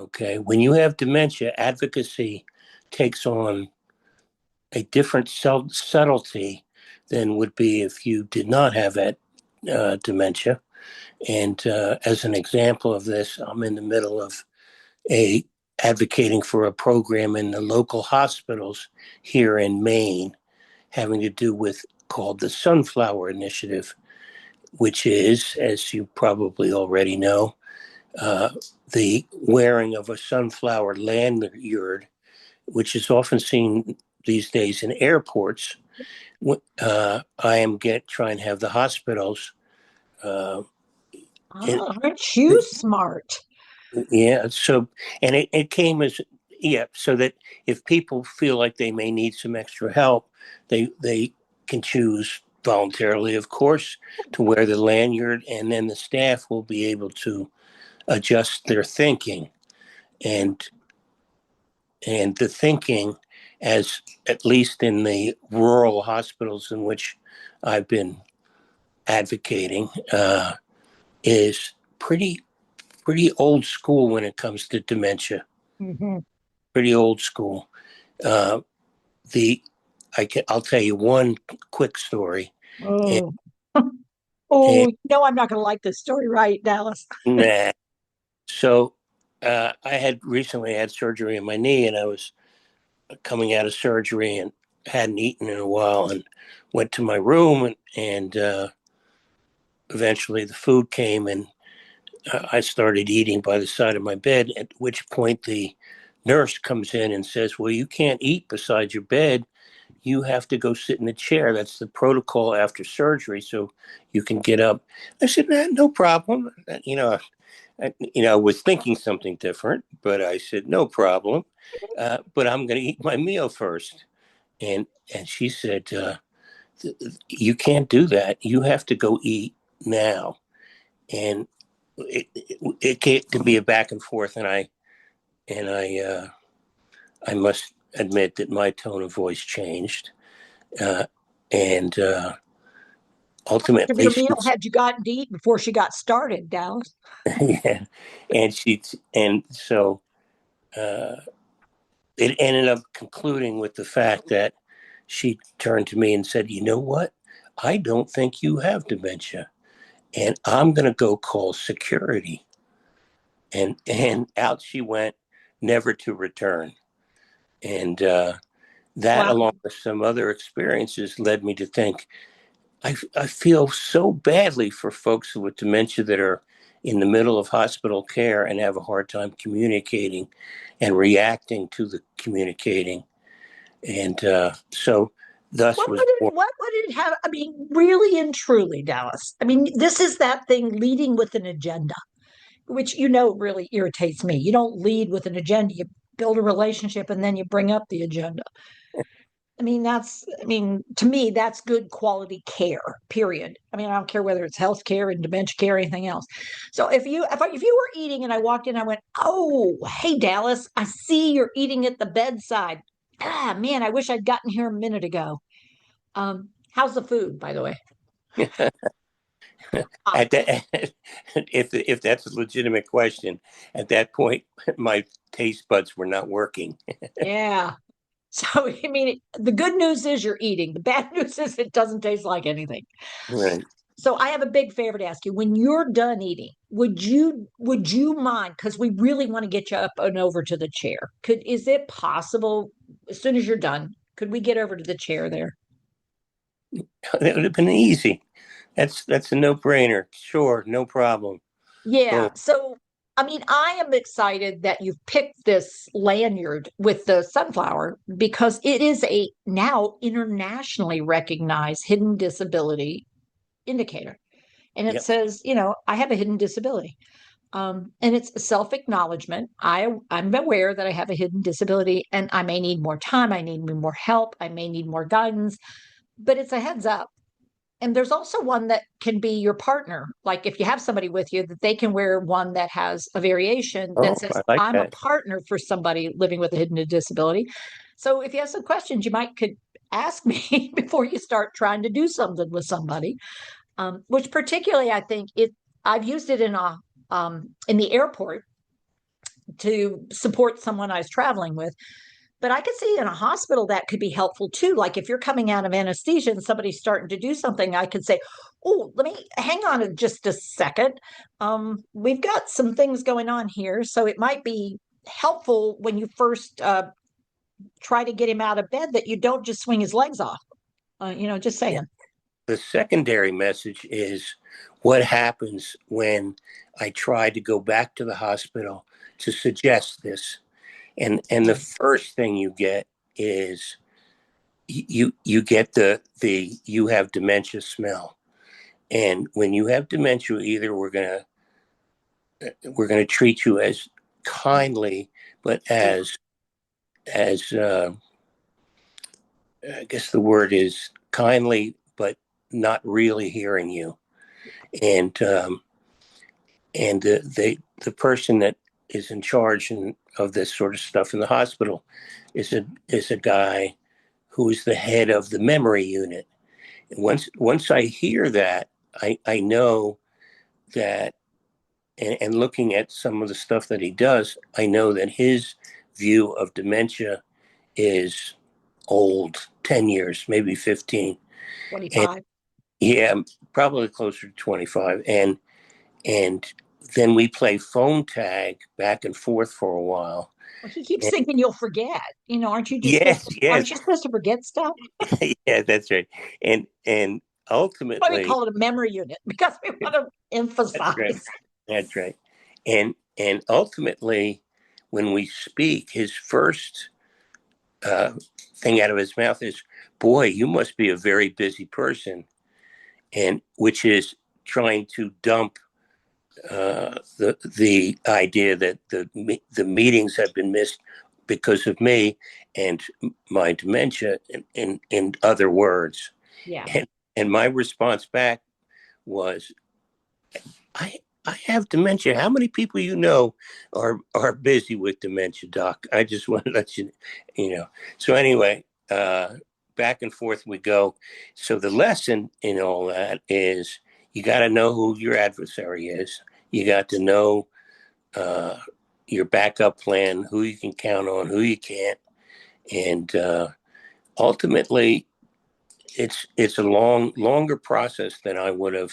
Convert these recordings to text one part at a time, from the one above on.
Okay. When you have dementia, advocacy takes on a different subtlety than would be if you did not have that dementia. And as an example of this, I'm in the middle of a advocating for a program in the local hospitals here in Maine having to do with called the Sunflower Initiative, which is, as you probably already know, uh, the wearing of a sunflower lanyard, which is often seen these days in airports. I am trying to have the hospitals. Uh, in, Oh, aren't you smart? yeah, so and it came as so that if people feel like they may need some extra help, they can choose voluntarily, of course, to wear the lanyard, and then the staff will be able to adjust their thinking and the thinking, as at least in the rural hospitals in which I've been advocating, is pretty old school when it comes to dementia. Hmm. Pretty old school. Uh, the I'll tell you one quick story. And, Oh, oh, and no, I'm not going to like this story, right, Dallas? nah, so I had recently had surgery in my knee, and I was coming out of surgery and hadn't eaten in a while, and went to my room, and eventually the food came, and I started eating by the side of my bed. At which point the nurse comes in and says, "Well, you can't eat beside your bed. You have to go sit in a chair. That's the protocol after surgery, so you can get up." I said, "Nah, no problem." I was thinking something different, but I said, "No problem." But I'm going to eat my meal first. And she said, "You can't do that. You have to go eat now." And it came to be a back and forth, and I must admit that my tone of voice changed, uh, and Of ultimately your she, meal had you gotten to eat before she got started, Dallas? yeah, and so uh, it ended up concluding with the fact that she turned to me and said, "You know what? I don't think you have dementia, and I'm going to go call security." And out she went, never to return. And that, Wow. along with some other experiences, led me to think I feel so badly for folks with dementia that are in the middle of hospital care and have a hard time communicating and reacting to the communicating. And so, thus was born. What would it have? I mean, really and truly, Dallas. I mean, this is that thing leading with an agenda, which really irritates me. You don't lead with an agenda. You build a relationship and then you bring up the agenda. I mean, to me, that's good quality care, period. I mean, I don't care whether it's health care and dementia care or anything else. So if you were eating and I walked in, I went, "Oh, hey, Dallas, I see you're eating at the bedside. Ah, man, I wish I'd gotten here a minute ago. How's the food, by the way?" Ah, At that, if that's a legitimate question, at that point, my taste buds were not working. yeah. So, I mean, the good news is you're eating. The bad news is it doesn't taste like anything. Right. So I have a big favor to ask you. When you're done eating, would you mind? Because we really want to get you up and over to the chair. Is it possible as soon as you're done? Could we get over to the chair there? That would have been easy. That's a no-brainer. Sure, no problem. Yeah. Boom. So I mean, I am excited that you've picked this lanyard with the sunflower because it is a now internationally recognized hidden disability indicator. And it Yep. says, I have a hidden disability. And it's self acknowledgement. I'm aware that I have a hidden disability and I may need more time. I need more help. I may need more guidance, but it's a heads up. And there's also one that can be your partner. Like if you have somebody with you, that they can wear one that has a variation that Oh, says, I like "I'm a that. partner for somebody living with a hidden disability." So if you have some questions, you might could ask me before you start trying to do something with somebody. Which particularly I think I've used it in the airport to support someone I was traveling with. But I could see in a hospital that could be helpful too. Like if you're coming out of anesthesia and somebody's starting to do something, I could say, "Oh, let me hang on just a second. We've got some things going on here, so it might be helpful when you first try to get him out of bed that you don't just swing his legs off." Just Yeah. saying. The secondary message is what happens when I try to go back to the hospital to suggest this. And the first thing you get is you get the you have dementia smell. And when you have dementia, either we're gonna treat you as kindly, but as I guess the word is kindly, but not really hearing you. And the person that is in charge of this sort of stuff in the hospital is a guy who is the head of the memory unit. And once I hear that, I know that, and looking at some of the stuff that he does, I know that his view of dementia is old, 10 years, maybe 15. And 25. yeah, probably closer to 25. And then we play phone tag back and forth for a while. Well, he keeps And thinking you'll forget. Aren't you just supposed yes, to, yes, aren't you supposed to forget stuff? yeah, that's right. And Why we ultimately, call it a memory unit because we want to that's right. emphasize. That's right. And ultimately, when we speak, his first uh, thing out of his mouth is, "Boy, you must be a very busy person," and which is trying to dump the idea that the meetings have been missed because of me and my dementia, in other words. Yeah. And my response back was, I I have dementia. How many people are busy with dementia, Doc? I just want to let you know. So anyway, back and forth we go. So the lesson in all that is you got to know who your adversary is. You got to know uh, your backup plan, who you can count on, who you can't, and ultimately, it's a longer process than I would have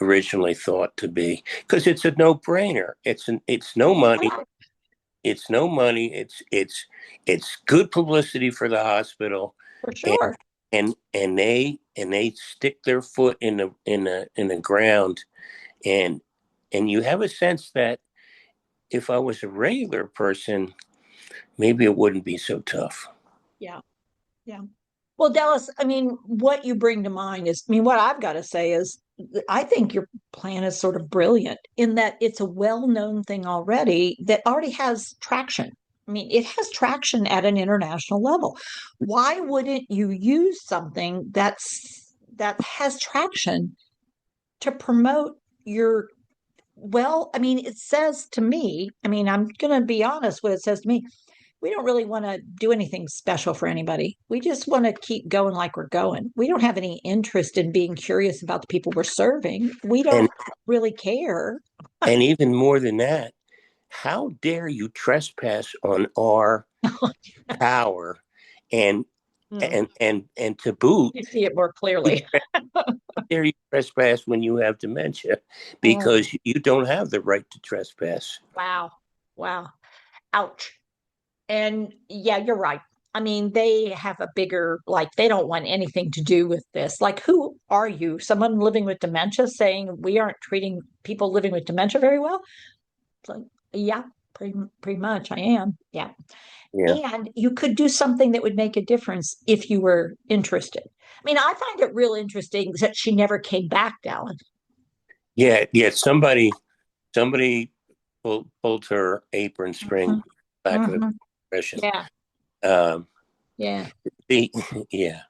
originally thought to be, because it's a no-brainer. It's no money. Oh, It's no money. It's good publicity for the hospital, for and sure. and they stick their foot in the ground, and you have a sense that if I was a regular person, maybe it wouldn't be so tough. Yeah. Yeah. Well, Dallas, I mean, what you bring to mind is, I mean, what I've got to say is, I think your plan is sort of brilliant in that it's a well-known thing already that already has traction. I mean, it has traction at an international level. Why wouldn't you use something that has traction to promote your, well, I mean, it says to me, I mean, I'm going to be honest, what it says to me, we don't really want to do anything special for anybody. We just want to keep going like we're going. We don't have any interest in being curious about the people we're serving. We And don't really care. and even more than that, how dare you trespass on our power, and Mm, and to boot, you see it more you clearly. how dare you trespass when you have dementia, Mm, because you don't have the right to trespass. wow. Wow. Ouch. And yeah, you're right. I mean, they have a bigger, like, they don't want anything to do with this. Like, who are you? Someone living with dementia saying we aren't treating people living with dementia very well? It's like, yeah, pretty much I am. Yeah. Yeah, And you could do something that would make a difference if you were interested. I mean, I find it real interesting that she never came back, Dallas. yeah, yeah. Somebody pulled her apron Mhm, string back of the mhm. compression. Yeah, Um, yeah. the, yeah,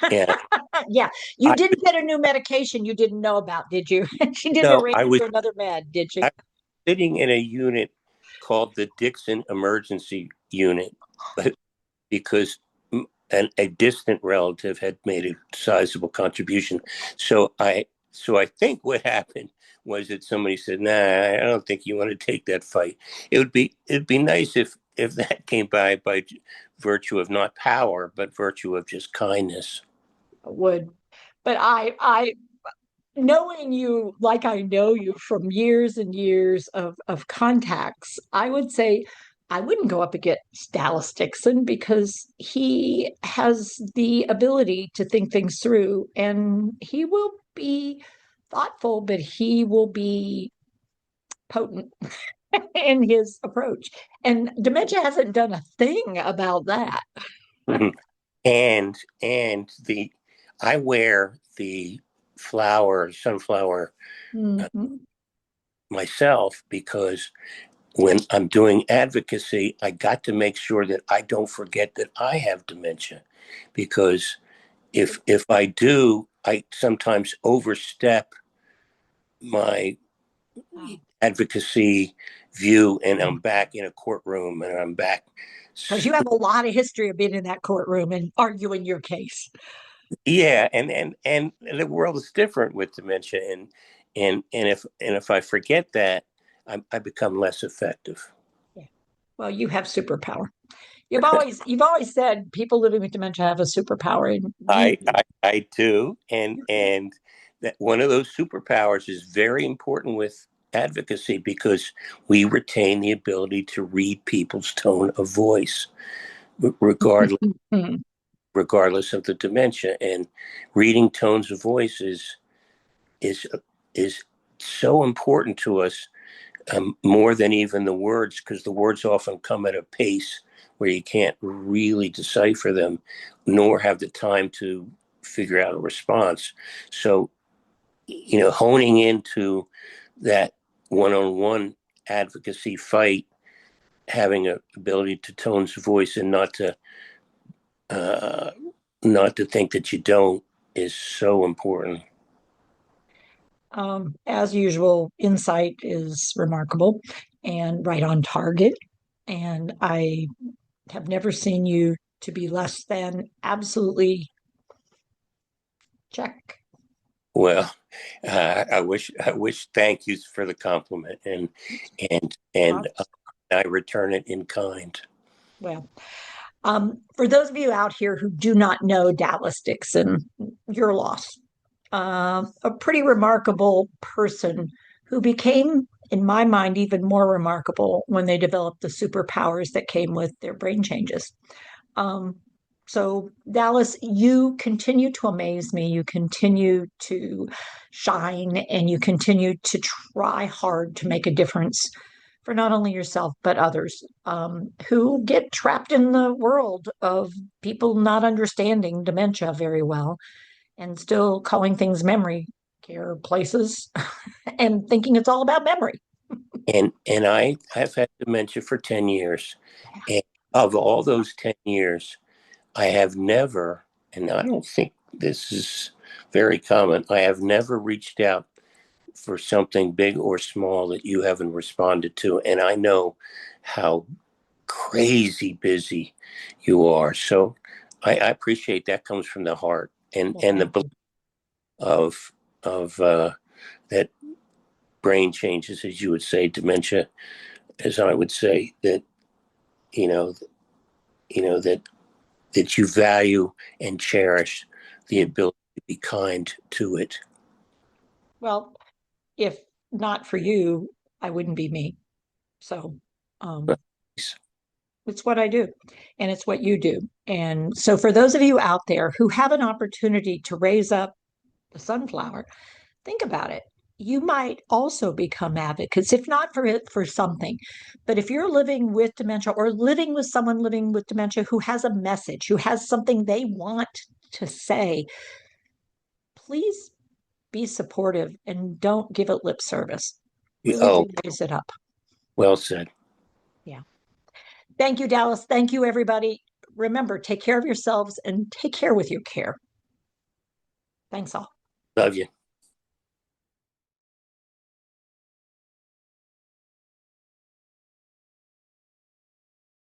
yeah. Yeah. You I didn't get a new medication you didn't know about, did you? She didn't no, arrange for another med, did I she? was sitting in a unit called the Dixon Emergency Unit, but because a distant relative had made a sizable contribution. So so I think what happened was that somebody said, "Nah, I don't think you want to take that fight." It'd be nice if that came by virtue of not power, but virtue of just kindness. Would. But knowing you like I know you from years and years of contacts, I would say I wouldn't go up against Dallas Dixon because he has the ability to think things through and he will be thoughtful, but he will be potent in his approach. And dementia hasn't done a thing about that. And the I wear the sunflower Mhm. myself because when I'm doing advocacy, I got to make sure that I don't forget that I have dementia, because if I do, I sometimes overstep my Wow. advocacy view, and I'm back in a courtroom and I'm back. Because you have a lot of history of being in that courtroom and arguing your case. Yeah, and the world is different with dementia, and if I forget that, I become less effective. Yeah. Well, you have superpower. You've always said people living with dementia have a superpower, and you I do, and that one of those superpowers is very important with advocacy because we retain the ability to read people's tone of voice, regardless do. regardless of the dementia. And reading tones of voice is is so important to us, more than even the words, because the words often come at a pace where you can't really decipher them, nor have the time to figure out a response. So, honing into that one-on-one advocacy fight, having a ability to tones of voice and uh, not to think that you don't, is so important. As usual, insight is remarkable and right on target. And I have never seen you to be less than absolutely check. Well, I wish. Thank you for the compliment, and I return it in kind. Well, for those of you out here who do not know Dallas Dixon, you're lost. A pretty remarkable person who became, in my mind, even more remarkable when they developed the superpowers that came with their brain changes. Um, so, Dallas, you continue to amaze me. You continue to shine and you continue to try hard to make a difference for not only yourself, but others who get trapped in the world of people not understanding dementia very well and still calling things memory care places and thinking it's all about memory. And I've had dementia for 10 years, and of all those 10 years, I have never, and I don't think this is very common. I have never reached out for something big or small that you haven't responded to, and I know how crazy busy you are. So I appreciate that comes from the heart, Well, and the thank belief you. of that brain changes, as you would say, dementia, as I would say, that you know that you value and cherish the Yeah. ability to be kind to it. Well, if not for you, I wouldn't be me. So um, it's what I do and it's what you do. And so, for those of you out there who have an opportunity to raise up the sunflower, think about it. You might also become advocates, if not for it, for something. But if you're living with dementia or living with someone living with dementia who has a message, who has something they want to say, please be supportive and don't give it lip service. Really Oh, do raise it up. well said. Yeah. Thank you, Dallas. Thank you, everybody. Remember, take care of yourselves and take care with your care. Thanks all. Love you.